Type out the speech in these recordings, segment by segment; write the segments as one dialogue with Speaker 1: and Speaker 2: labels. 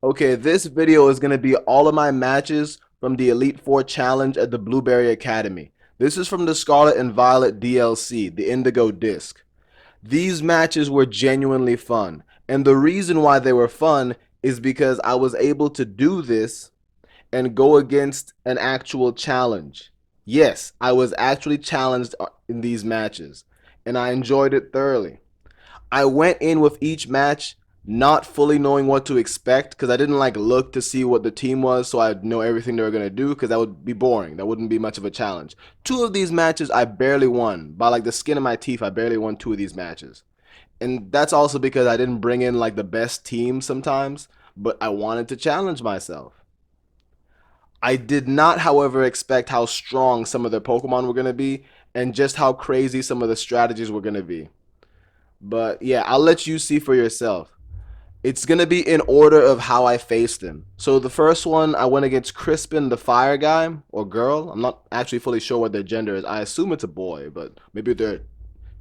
Speaker 1: Okay, this video is going to be all of my matches from the Elite Four Challenge at the Blueberry Academy. This is from the Scarlet and Violet DLC, the Indigo disc. These matches were genuinely fun, and the reason why they were fun is because I was able to do this and go against an actual challenge. Yes, I was actually challenged in these matches, and I enjoyed it thoroughly. I went in with each match not fully knowing what to expect because I didn't like look to see what the team was so I'd know everything they were going to do because that would be boring. That wouldn't be much of a challenge. Two of these matches I barely won. By like the skin of my teeth, I barely won two of these matches. And that's also because I didn't bring in like the best team sometimes, but I wanted to challenge myself. I did not, however, expect how strong some of their Pokemon were going to be and just how crazy some of the strategies were going to be. But yeah, I'll let you see for yourself. It's gonna be in order of how I faced him. So the first one I went against Crispin, the fire guy or girl. I'm not actually fully sure what their gender is. I assume it's a boy, but maybe they're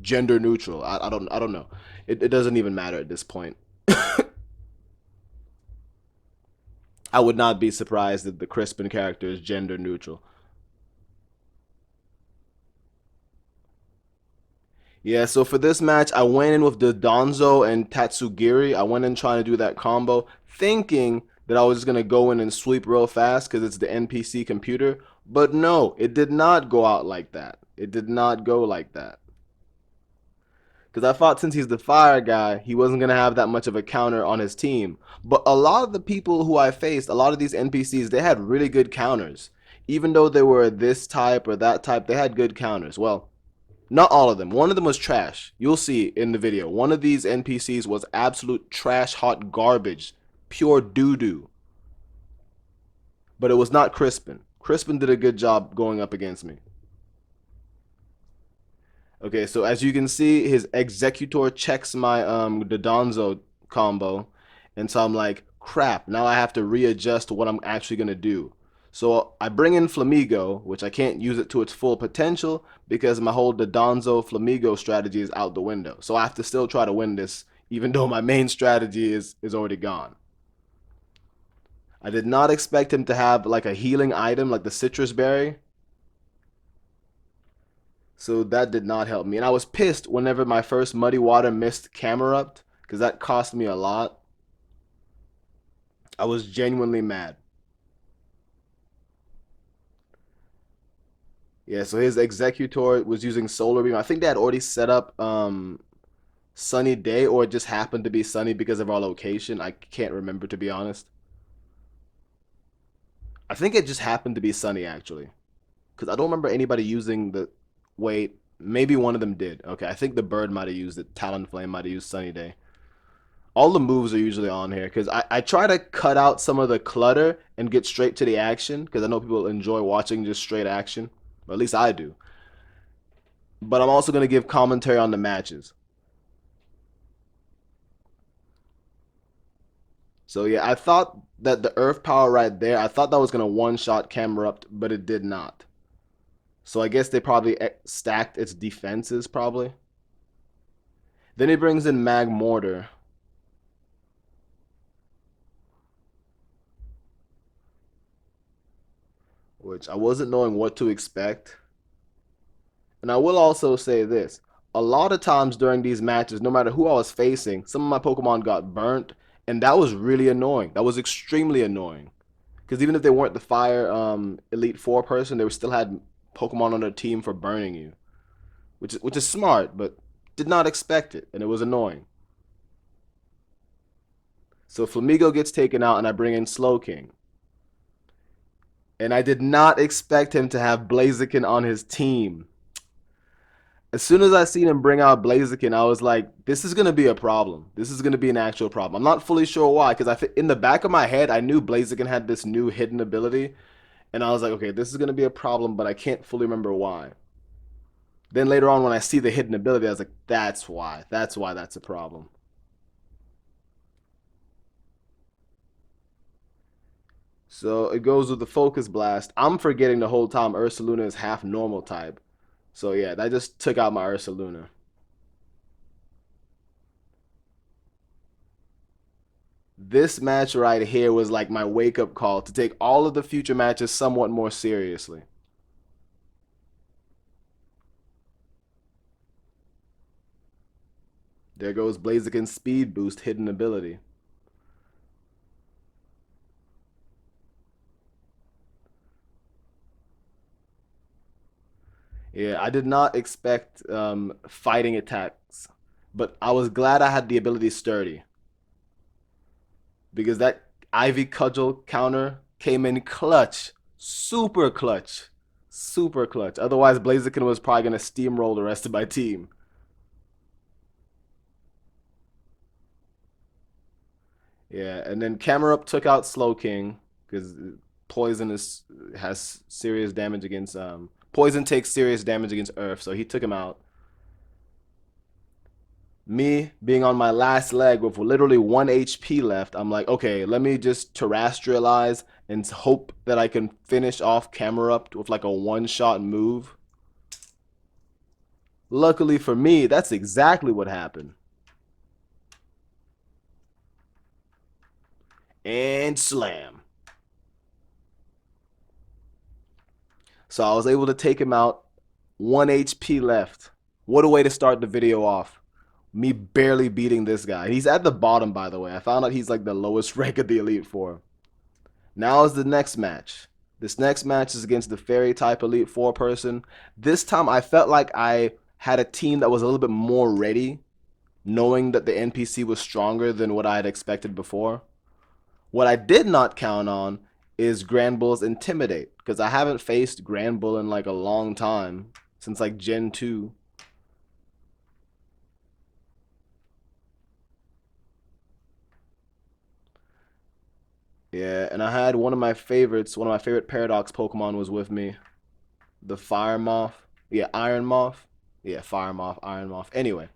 Speaker 1: gender neutral. I don't know. It doesn't even matter at this point. I would not be surprised if the Crispin character is gender neutral. Yeah, so for this match, I went in with the Donzo and Tatsugiri. I went in trying to do that combo, thinking that I was just going to go in and sweep real fast because it's the NPC computer. But no, it did not go out like that. It did not go like that. Because I thought since he's the fire guy, he wasn't going to have that much of a counter on his team. But a lot of the people who I faced, a lot of these NPCs, they had really good counters. Even though they were this type or that type, they had good counters. Well, not all of them. One of them was trash. You'll see in the video. One of these NPCs was absolute trash, hot garbage, pure doo doo. But it was not Crispin. Crispin did a good job going up against me. Okay, so as you can see, his Executor checks my Dodonzo combo, and so I'm like, crap. Now I have to readjust what I'm actually gonna do. So I bring in Flamigo, which I can't use it to its full potential because my whole Dodonzo Flamigo strategy is out the window. So I have to still try to win this, even though my main strategy is already gone. I did not expect him to have like a healing item like the citrus berry, so that did not help me. And I was pissed whenever my first Muddy Water missed Camerupt because that cost me a lot. I was genuinely mad. Yeah, so his Executor was using Solar Beam. I think they had already set up Sunny Day, or it just happened to be sunny because of our location. I can't remember, to be honest. I think it just happened to be sunny, actually. Because I don't remember anybody using the. Wait, maybe one of them did. Okay, I think the bird might have used it. Talonflame might have used Sunny Day. All the moves are usually on here because I try to cut out some of the clutter and get straight to the action because I know people enjoy watching just straight action. Or at least I do. But I'm also going to give commentary on the matches. So yeah, I thought that the Earth Power right there, I thought that was going to one-shot Camerupt, but it did not. So I guess they probably stacked its defenses, probably. Then he brings in Mag Mortar, which I wasn't knowing what to expect. And I will also say this. A lot of times during these matches, no matter who I was facing, some of my Pokemon got burnt, and that was really annoying. That was extremely annoying. Because even if they weren't the Fire Elite Four person, they still had Pokemon on their team for burning you, which is smart, but did not expect it, and it was annoying. So Flamigo gets taken out, and I bring in Slowking. And I did not expect him to have Blaziken on his team. As soon as I seen him bring out Blaziken, I was like, this is gonna be a problem. This is gonna be an actual problem. I'm not fully sure why, because in the back of my head, I knew Blaziken had this new hidden ability, and I was like, okay, this is gonna be a problem, but I can't fully remember why. Then later on, when I see the hidden ability, I was like, that's why. That's why that's a problem. So it goes with the Focus Blast. I'm forgetting the whole time Ursaluna is half normal type. So yeah, that just took out my Ursaluna. This match right here was like my wake up call to take all of the future matches somewhat more seriously. There goes Blaziken's speed boost hidden ability. Yeah, I did not expect fighting attacks, but I was glad I had the ability sturdy because that Ivy Cudgel counter came in clutch, super clutch, super clutch. Otherwise, Blaziken was probably gonna steamroll the rest of my team. Yeah, and then Camerup took out Slow King because poison has serious damage against poison takes serious damage against Earth, so he took him out. Me being on my last leg with literally 1 HP left, I'm like, okay, let me just terrestrialize and hope that I can finish off Camerup with like a one-shot move. Luckily for me, that's exactly what happened. And slam. So I was able to take him out. 1 HP left. What a way to start the video off. Me barely beating this guy. He's at the bottom, by the way. I found out he's like the lowest rank of the Elite Four. Now is the next match. This next match is against the Fairy type Elite Four person. This time I felt like I had a team that was a little bit more ready, knowing that the NPC was stronger than what I had expected before. What I did not count on is Granbull's Intimidate, because I haven't faced Granbull in like a long time, since like Gen 2. Yeah, and I had one of my favorites, one of my favorite Paradox Pokemon was with me. The Fire Moth. Yeah, Iron Moth. Yeah, Fire Moth, Iron Moth. Anyway.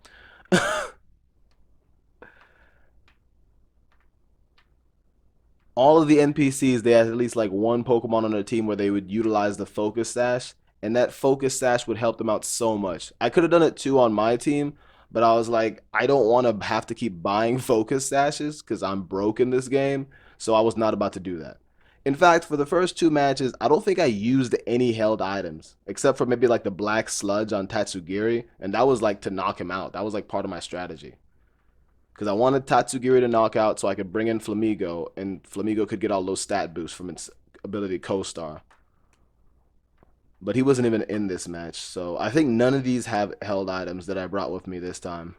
Speaker 1: All of the NPCs, they had at least like one Pokemon on their team where they would utilize the Focus Sash, and that Focus Sash would help them out so much. I could have done it too on my team, but I was like, I don't want to have to keep buying Focus Sashes because I'm broke in this game, so I was not about to do that. In fact, for the first two matches, I don't think I used any held items, except for maybe like the Black Sludge on Tatsugiri, and that was like to knock him out. That was like part of my strategy because I wanted Tatsugiri to knock out so I could bring in Flamigo, and Flamigo could get all those stat boosts from its ability Co-Star. But he wasn't even in this match, so I think none of these have held items that I brought with me this time.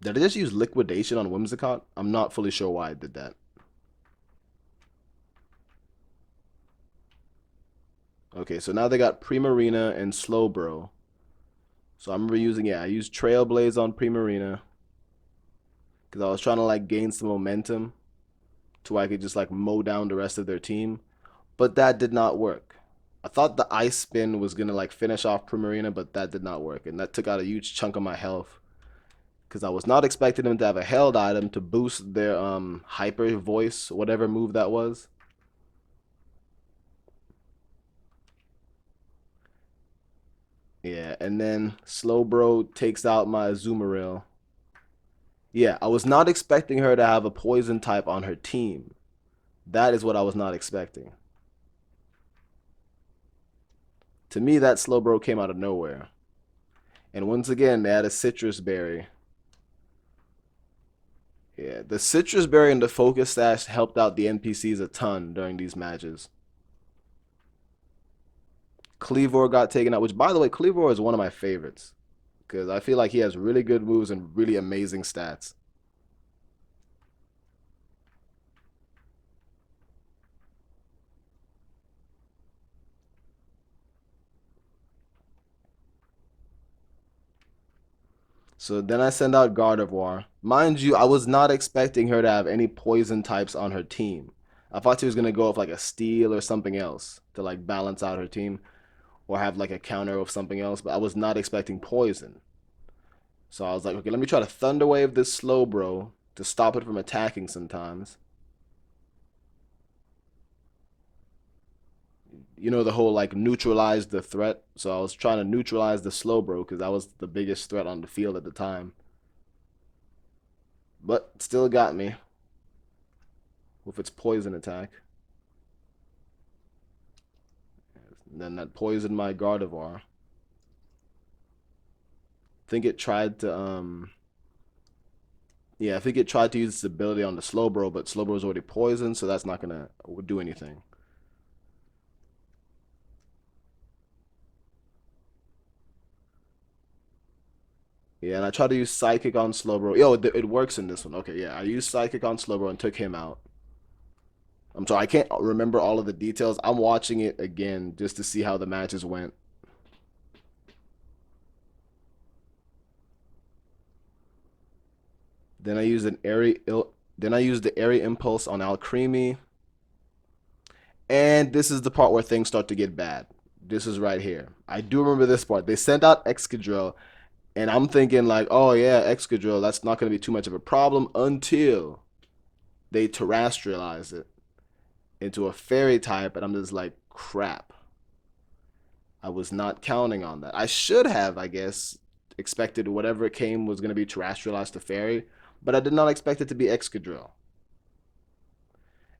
Speaker 1: Did I just use Liquidation on Whimsicott? I'm not fully sure why I did that. Okay, so now they got Primarina and Slowbro. So I'm reusing, yeah, I used Trailblaze on Primarina because I was trying to like gain some momentum to where I could just like mow down the rest of their team. But that did not work. I thought the Ice Spin was gonna like finish off Primarina, but that did not work, and that took out a huge chunk of my health because I was not expecting them to have a held item to boost their Hyper Voice, whatever move that was. Yeah, and then Slowbro takes out my Azumarill. Yeah, I was not expecting her to have a poison type on her team. That is what I was not expecting. To me, that Slowbro came out of nowhere. And once again, they had a Citrus Berry. Yeah, the Citrus Berry and the Focus Sash helped out the NPCs a ton during these matches. Cleavor got taken out, which, by the way, Cleavor is one of my favorites because I feel like he has really good moves and really amazing stats. So then I send out Gardevoir. Mind you, I was not expecting her to have any poison types on her team. I thought she was gonna go with like a steel or something else to like balance out her team, or have like a counter of something else. But I was not expecting poison. So I was like, okay, let me try to Thunder Wave this Slowbro to stop it from attacking sometimes. You know, the whole like neutralize the threat. So I was trying to neutralize the Slowbro because that was the biggest threat on the field at the time. But still got me with its poison attack. And then that poisoned my Gardevoir. Think it tried to yeah, I think it tried to use its ability on the Slowbro, but Slowbro's already poisoned, so that's not gonna do anything. Yeah, and I tried to use Psychic on Slowbro. Yo, it works in this one. Okay, yeah, I used Psychic on Slowbro and took him out. I'm sorry, I can't remember all of the details. I'm watching it again just to see how the matches went. Then I used an airy then I used the airy impulse on Alcremie. And this is the part where things start to get bad. This is right here. I do remember this part. They sent out Excadrill, and I'm thinking like, oh yeah, Excadrill, that's not going to be too much of a problem until they terrestrialize it into a fairy type, and I'm just like, crap. I was not counting on that. I should have, I guess, expected whatever came was going to be terrestrialized to fairy, but I did not expect it to be Excadrill.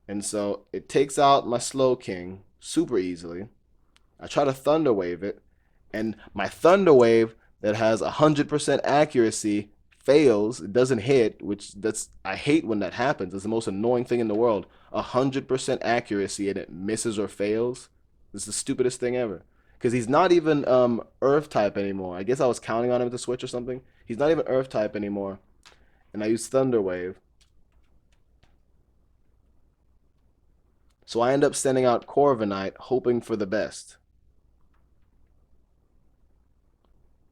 Speaker 1: And so it takes out my Slow King super easily. I try to Thunder Wave it, and my Thunder Wave that has 100% accuracy fails. It doesn't hit, which I hate when that happens. It's the most annoying thing in the world. 100% accuracy and it misses or fails. This is the stupidest thing ever. Because he's not even Earth type anymore. I guess I was counting on him to switch or something. He's not even Earth type anymore. And I use Thunder Wave. So I end up sending out Corviknight, hoping for the best.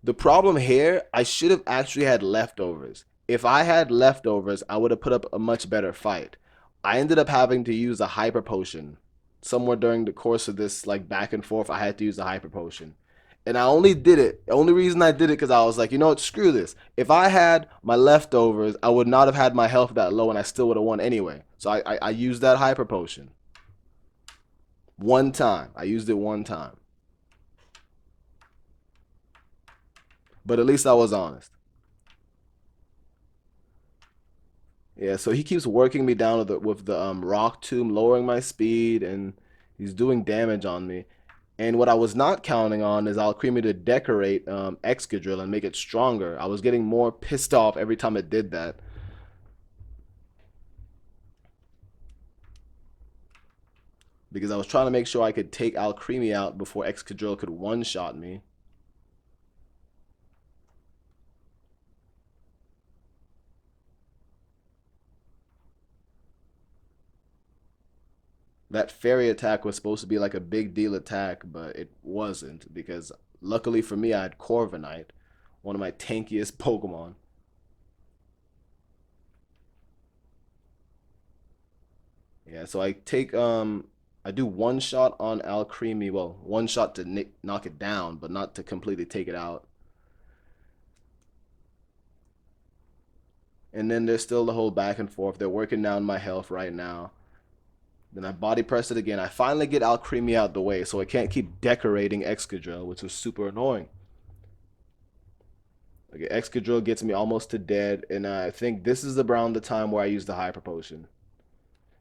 Speaker 1: The problem here, I should have actually had leftovers. If I had leftovers, I would have put up a much better fight. I ended up having to use a hyper potion. Somewhere during the course of this like back and forth, I had to use a hyper potion. And I only did it. The only reason I did it because I was like, you know what, screw this. If I had my leftovers, I would not have had my health that low and I still would have won anyway. So I used that hyper potion. One time. I used it one time. But at least I was honest. Yeah, so he keeps working me down with the rock tomb, lowering my speed, and he's doing damage on me. And what I was not counting on is Alcremie to decorate Excadrill and make it stronger. I was getting more pissed off every time it did that. Because I was trying to make sure I could take Alcremie out before Excadrill could one-shot me. That fairy attack was supposed to be like a big deal attack, but it wasn't because luckily for me I had Corviknight, one of my tankiest Pokemon. Yeah, so I do one shot on Alcremie, well, one shot to knock it down, but not to completely take it out. And then there's still the whole back and forth. They're working down my health right now. Then I body press it again. I finally get Alcremie out the way, so I can't keep decorating Excadrill, which was super annoying. Okay, Excadrill gets me almost to dead, and I think this is around the time where I use the Hyper Potion.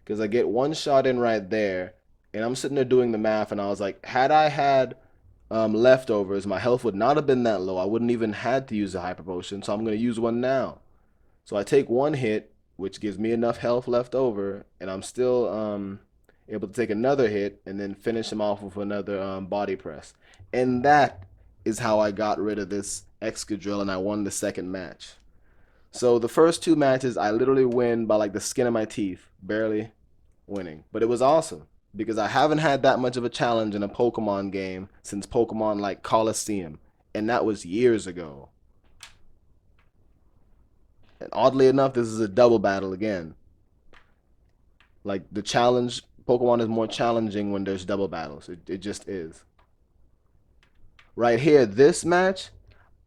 Speaker 1: Because I get one shot in right there, and I'm sitting there doing the math, and I was like, had I had leftovers, my health would not have been that low. I wouldn't even had to use the Hyper Potion, so I'm going to use one now. So I take one hit, which gives me enough health left over, and I'm still able to take another hit and then finish him off with another body press. And that is how I got rid of this Excadrill and I won the second match. So the first two matches, I literally win by like the skin of my teeth, barely winning. But it was awesome because I haven't had that much of a challenge in a Pokemon game since Pokemon like Coliseum, and that was years ago. And oddly enough, this is a double battle again. Like the challenge, Pokemon is more challenging when there's double battles. It just is. Right here, this match,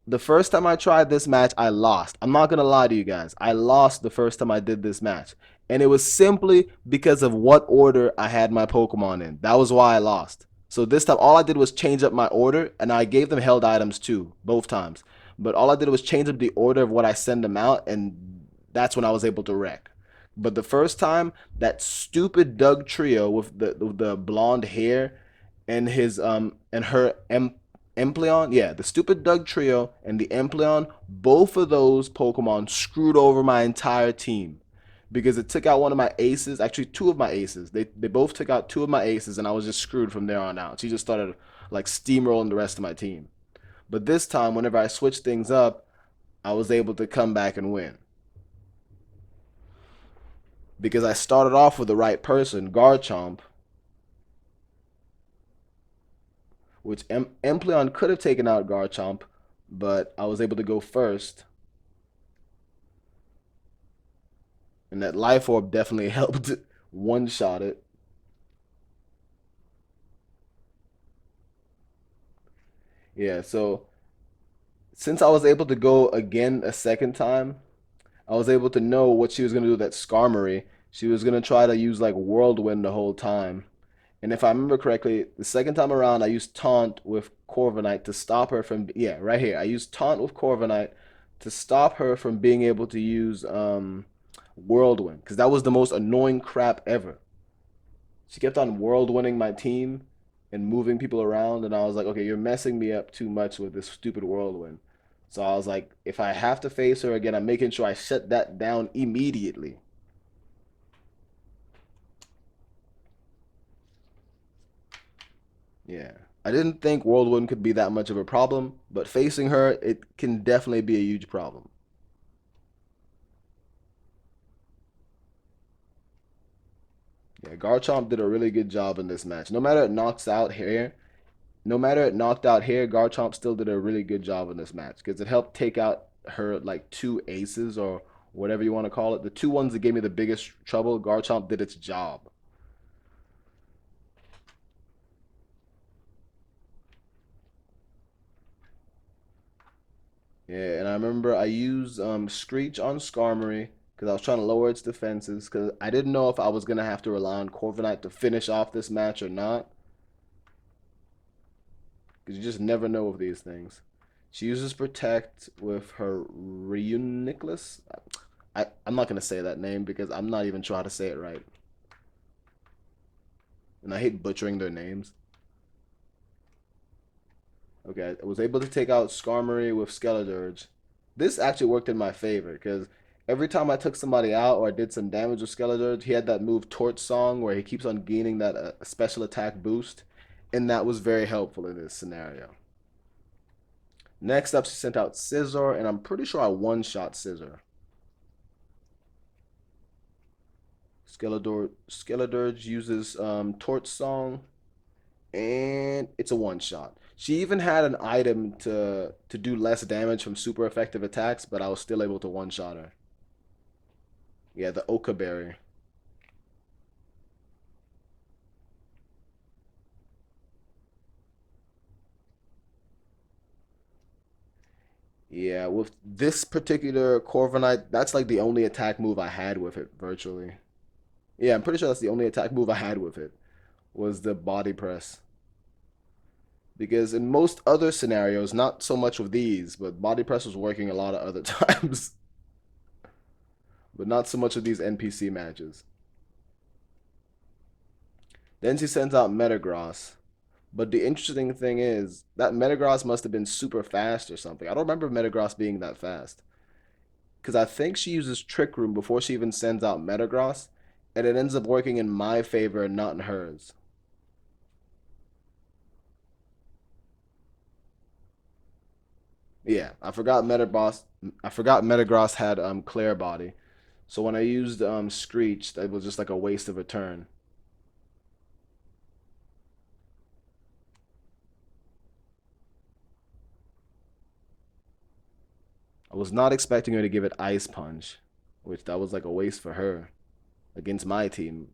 Speaker 1: the first time I tried this match, I lost. I'm not gonna lie to you guys. I lost the first time I did this match. And it was simply because of what order I had my Pokemon in. That was why I lost. So this time, all I did was change up my order, and I gave them held items too, both times. But all I did was change up the order of what I send them out, and That's when I was able to wreck. But the first time, that stupid Doug trio with the blonde hair and his and her Empleon, yeah, the stupid Doug trio and the Empleon, both of those Pokemon screwed over my entire team because it took out one of my aces, actually two of my aces. They both took out two of my aces, and I was just screwed from there on out. She just started like steamrolling the rest of my team. But this time, whenever I switched things up, I was able to come back and win because I started off with the right person, Garchomp, which Empleon could have taken out Garchomp, but I was able to go first, and that Life Orb definitely helped one shot it. Yeah, so since I was able to go again a second time, I was able to know what she was gonna do with that Skarmory. She was gonna try to use like Whirlwind the whole time. And if I remember correctly, the second time around, I used Taunt with Corviknight to stop her from, yeah, right here. I used Taunt with Corviknight to stop her from being able to use Whirlwind, because that was the most annoying crap ever. She kept on Whirlwinding my team and moving people around, and I was like, okay, you're messing me up too much with this stupid Whirlwind. So I was like, if I have to face her again, I'm making sure I shut that down immediately. Yeah. I didn't think Whirlwind could be that much of a problem, but facing her, it can definitely be a huge problem. Yeah, Garchomp did a really good job in this match. No matter it knocked out here, Garchomp still did a really good job in this match because it helped take out her like two aces or whatever you want to call it. The two ones that gave me the biggest trouble, Garchomp did its job. Yeah, and I remember I used Screech on Skarmory because I was trying to lower its defenses because I didn't know if I was gonna have to rely on Corviknight to finish off this match or not because you just never know with these things. She uses Protect with her Reuniclus. I'm not gonna say that name because I'm not even sure how to say it right, and I hate butchering their names. Okay, I was able to take out Skarmory with Skeledirge. This actually worked in my favor because every time I took somebody out or I did some damage with Skeledirge, he had that move Torch Song where he keeps on gaining that special attack boost, and that was very helpful in this scenario. Next up, she sent out Scizor, and I'm pretty sure I one-shot Scizor. Skeledirge uses Torch Song, and it's a one-shot. She even had an item to do less damage from super effective attacks, but I was still able to one-shot her. Yeah, the Oka Berry. Yeah, with this particular Corviknight, that's like the only attack move I had with it, virtually. Yeah, I'm pretty sure that's the only attack move I had with it, was the body press. Because in most other scenarios, not so much with these, but body press was working a lot of other times. But not so much of these NPC matches. Then she sends out Metagross. But the interesting thing is, that Metagross must have been super fast or something. I don't remember Metagross being that fast. Because I think she uses Trick Room before she even sends out Metagross, and it ends up working in my favor and not in hers. Yeah, I forgot Metagross had Clear Body, so when I used Screech, that was just like a waste of a turn. I was not expecting her to give it Ice Punch, which that was like a waste for her against my team.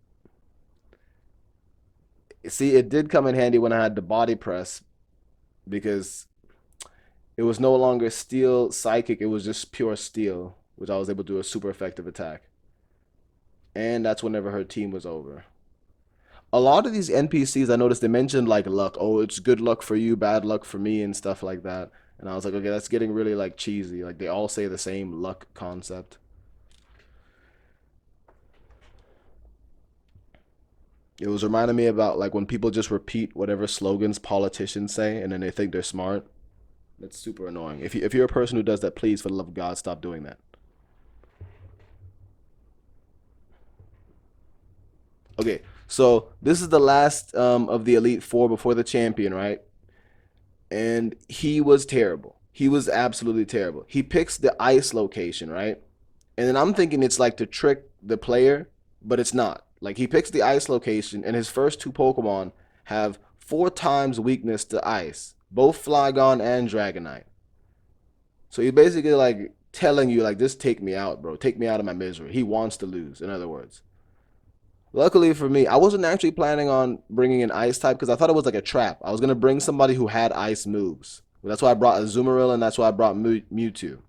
Speaker 1: See, it did come in handy when I had the body press because it was no longer steel psychic, it was just pure steel, which I was able to do a super effective attack. And that's whenever her team was over. A lot of these NPCs I noticed they mentioned like luck. Oh, it's good luck for you, bad luck for me, and stuff like that. And I was like, okay, that's getting really like cheesy. Like they all say the same luck concept. It was reminding me about like when people just repeat whatever slogans politicians say and then they think they're smart. That's super annoying. If you're a person who does that, please, for the love of God, stop doing that. Okay, so this is the last of the Elite Four before the champion, right? And he was terrible. He was absolutely terrible. He picks the ice location, right? And then I'm thinking it's like to trick the player, but it's not. Like he picks the ice location, and his first two Pokemon have four times weakness to ice, both Flygon and Dragonite. So he's basically like telling you, like, just take me out, bro. Take me out of my misery. He wants to lose, in other words. Luckily for me, I wasn't actually planning on bringing an ice type because I thought it was like a trap. I was going to bring somebody who had ice moves. That's why I brought Azumarill and that's why I brought Mewtwo.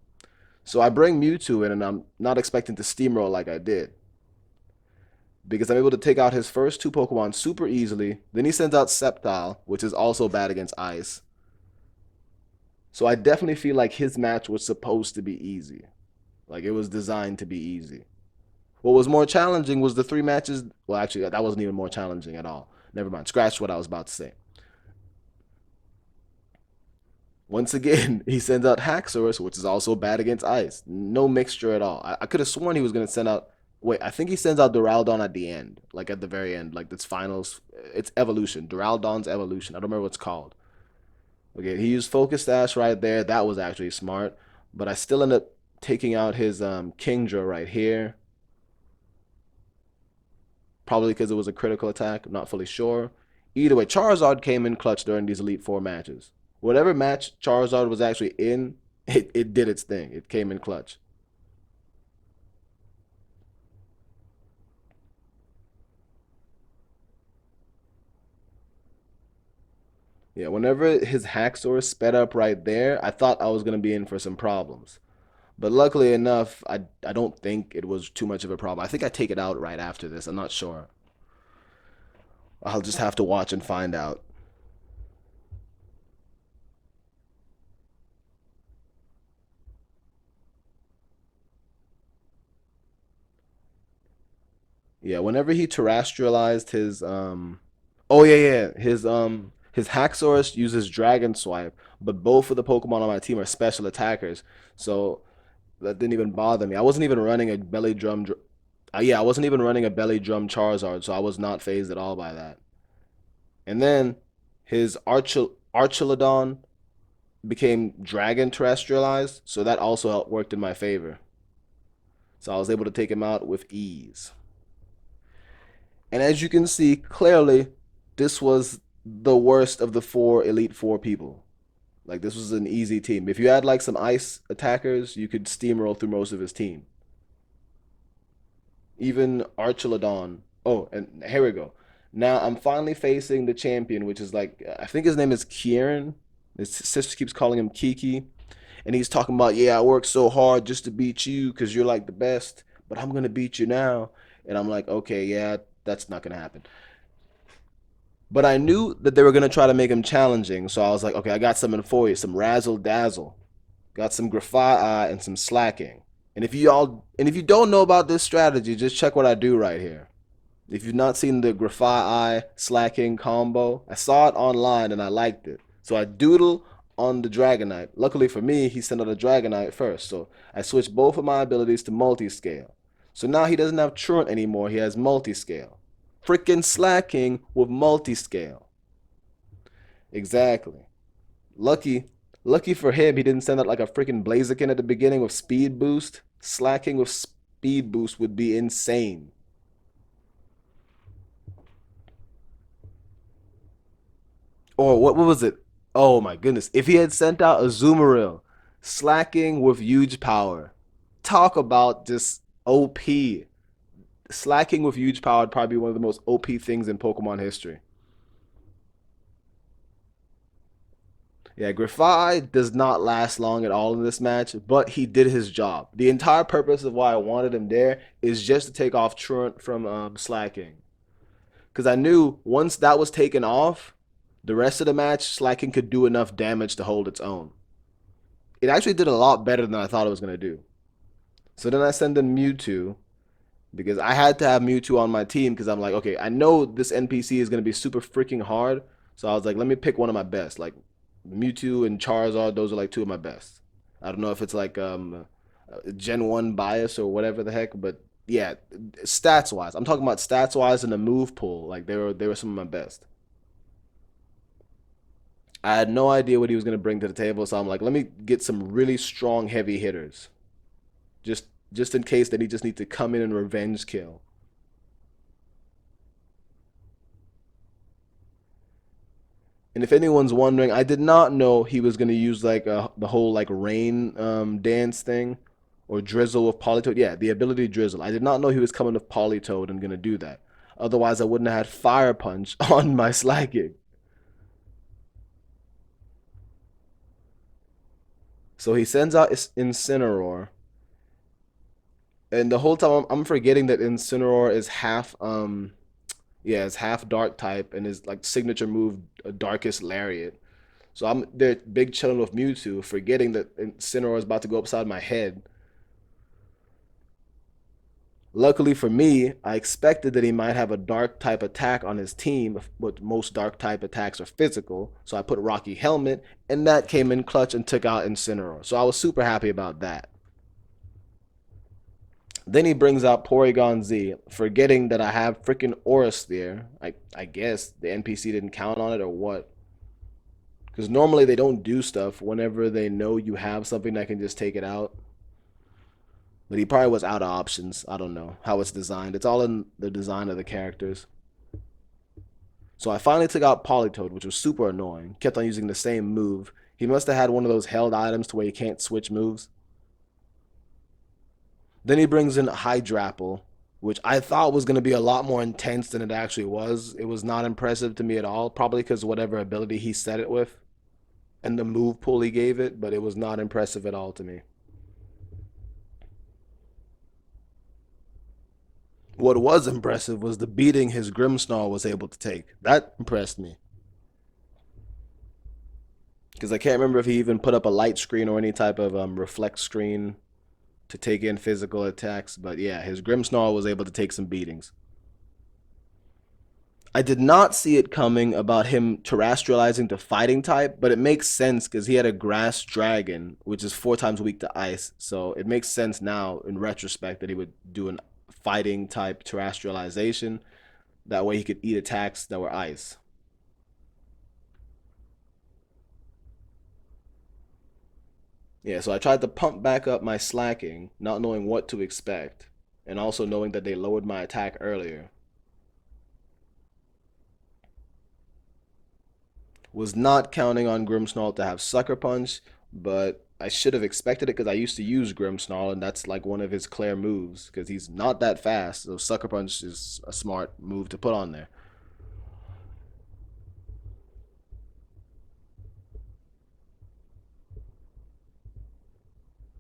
Speaker 1: So I bring Mewtwo in and I'm not expecting to steamroll like I did. Because I'm able to take out his first two Pokemon super easily. Then he sends out Sceptile, which is also bad against ice. So I definitely feel like his match was supposed to be easy. Like it was designed to be easy. What was more challenging was the three matches. Well, actually, that wasn't even more challenging at all. Never mind. Scratch what I was about to say. Once again, he sends out Haxorus, which is also bad against ice. No mixture at all. I could have sworn he was going to send out. Wait, I think he sends out Duraldon at the end. Like at the very end. Like its finals. It's evolution. Duraldon's evolution. I don't remember what it's called. Okay, he used Focus Sash right there. That was actually smart. But I still end up taking out his Kingdra right here. Probably because it was a critical attack. I'm not fully sure. Either way, Charizard came in clutch during these Elite Four matches. Whatever match Charizard was actually in, it did its thing. It came in clutch. Yeah, whenever his Haxorus sped up right there, I thought I was going to be in for some problems. But luckily enough, I don't think it was too much of a problem. I think I take it out right after this. I'm not sure. I'll just have to watch and find out. Yeah, whenever he terrestrialized his oh yeah, his Haxorus uses Dragon Swipe, but both of the Pokemon on my team are special attackers. So that didn't even bother me. I wasn't even running a belly drum yeah, I wasn't even running a belly drum Charizard, so I was not phased at all by that. And then his Archilodon became Dragon terrestrialized, so that also helped worked in my favor. So I was able to take him out with ease. And as you can see, clearly, this was the worst of the four Elite Four people. Like, this was an easy team. If you had, like, some ice attackers, you could steamroll through most of his team. Even Archilodon. Oh, and here we go. Now, I'm finally facing the champion, which is, like, I think his name is Kieran. His sister keeps calling him Kiki. And he's talking about, yeah, I worked so hard just to beat you because you're, like, the best. But I'm going to beat you now. And I'm like, okay, yeah, that's not going to happen. But I knew that they were gonna try to make him challenging, so I was like, okay, I got something for you, some razzle dazzle, got some Grafai and some slacking. And if you don't know about this strategy, just check what I do right here. If you've not seen the Grafai slacking combo, I saw it online and I liked it, so I doodle on the Dragonite. Luckily for me, he sent out a Dragonite first, so I switched both of my abilities to multi-scale. So now he doesn't have Truant anymore; he has multi-scale. Freaking slacking with multi-scale. Exactly. Lucky, lucky for him, he didn't send out like a freaking Blaziken at the beginning with speed boost. Slacking with speed boost would be insane. Or what was it? Oh my goodness. If he had sent out a Azumarill, slacking with huge power. Talk about just OP. Slacking with huge power would probably be one of the most OP things in Pokemon history. Yeah, Grafai does not last long at all in this match, but he did his job. The entire purpose of why I wanted him there is just to take off Truant from slacking. Because I knew once that was taken off, the rest of the match, slacking could do enough damage to hold its own. It actually did a lot better than I thought it was going to do. So then I send in Mewtwo, because I had to have Mewtwo on my team because I'm like, okay, I know this NPC is gonna be super freaking hard, so I was like, let me pick one of my best. Like Mewtwo and Charizard, those are like two of my best. I don't know if it's like Gen One bias or whatever the heck, but yeah, stats wise, I'm talking about stats wise and the move pool. Like they were some of my best. I had no idea what he was gonna bring to the table, so I'm like, let me get some really strong heavy hitters, just just in case that he just needs to come in and revenge kill. And if anyone's wondering, I did not know he was gonna use like the whole like rain dance thing, or drizzle with Politoed. Yeah, the ability drizzle. I did not know he was coming with Politoed and gonna do that. Otherwise, I wouldn't have had Fire Punch on my Slacking. So he sends out Incineroar, and the whole time I'm forgetting that Incineroar is half yeah, it's half dark type and his like signature move Darkest Lariat. So I'm there big chilling with Mewtwo, forgetting that Incineroar is about to go upside my head. Luckily for me, I expected that he might have a dark type attack on his team, but most dark type attacks are physical. So I put Rocky Helmet, and that came in clutch and took out Incineroar. So I was super happy about that. Then he brings out Porygon Z, forgetting that I have freaking Aura Sphere. I guess the NPC didn't count on it or what. Because normally they don't do stuff whenever they know you have something that can just take it out. But he probably was out of options. I don't know how it's designed. It's all in the design of the characters. So I finally took out Politoed, which was super annoying. Kept on using the same move. He must have had one of those held items to where you can't switch moves. Then he brings in Hydrapple, which I thought was going to be a lot more intense than it actually was. It was not impressive to me at all, probably because whatever ability he set it with and the move pool he gave it, but it was not impressive at all to me. What was impressive was the beating his Grimmsnarl was able to take. That impressed me. Because I can't remember if he even put up a light screen or any type of reflect screen to take in physical attacks. But yeah, his Grimmsnarl was able to take some beatings. I did not see it coming about him terrestrializing to fighting type, but it makes sense because he had a grass dragon, which is 4 times weak to ice. So it makes sense now in retrospect that he would do an fighting type terrestrialization. That way he could eat attacks that were ice. Yeah, so I tried to pump back up my slacking, not knowing what to expect, and also knowing that they lowered my attack earlier. Was not counting on Grimmsnarl to have Sucker Punch, but I should have expected it because I used to use Grimmsnarl, and that's like one of his clear moves because he's not that fast. So Sucker Punch is a smart move to put on there.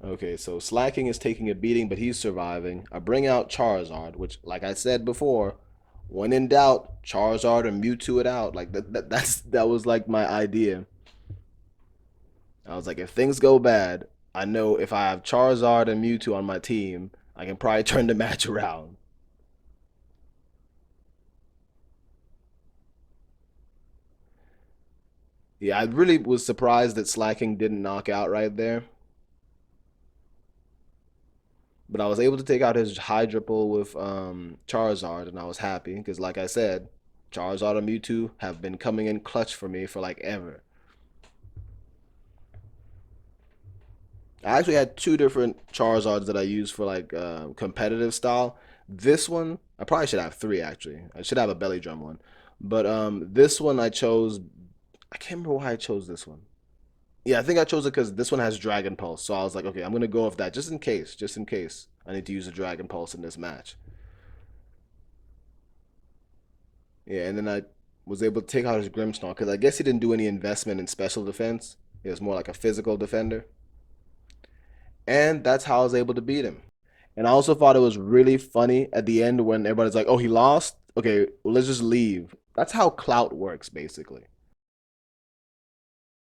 Speaker 1: Okay, so Slacking is taking a beating, but he's surviving. I bring out Charizard, which, like I said before, when in doubt, Charizard and Mewtwo it out. Like that was like my idea. I was like, if things go bad, I know if I have Charizard and Mewtwo on my team, I can probably turn the match around. Yeah, I really was surprised that Slacking didn't knock out right there, but I was able to take out his Hydrapple with Charizard, and I was happy because, like I said, Charizard and Mewtwo have been coming in clutch for me for like ever. I actually had two different Charizards that I use for like competitive style. This one, I probably should have three actually. I should have a belly drum one, but this one I chose. I can't remember why I chose this one. Yeah, I think I chose it because this one has Dragon Pulse. So I was like, okay, I'm gonna go with that just in case I need to use a Dragon Pulse in this match. Yeah, and then I was able to take out his Grimmsnarl because I guess he didn't do any investment in special defense. He was more like a physical defender, and that's how I was able to beat him. And I also thought it was really funny at the end when everybody's like, "Oh, he lost. Okay, well, let's just leave." That's how clout works, basically.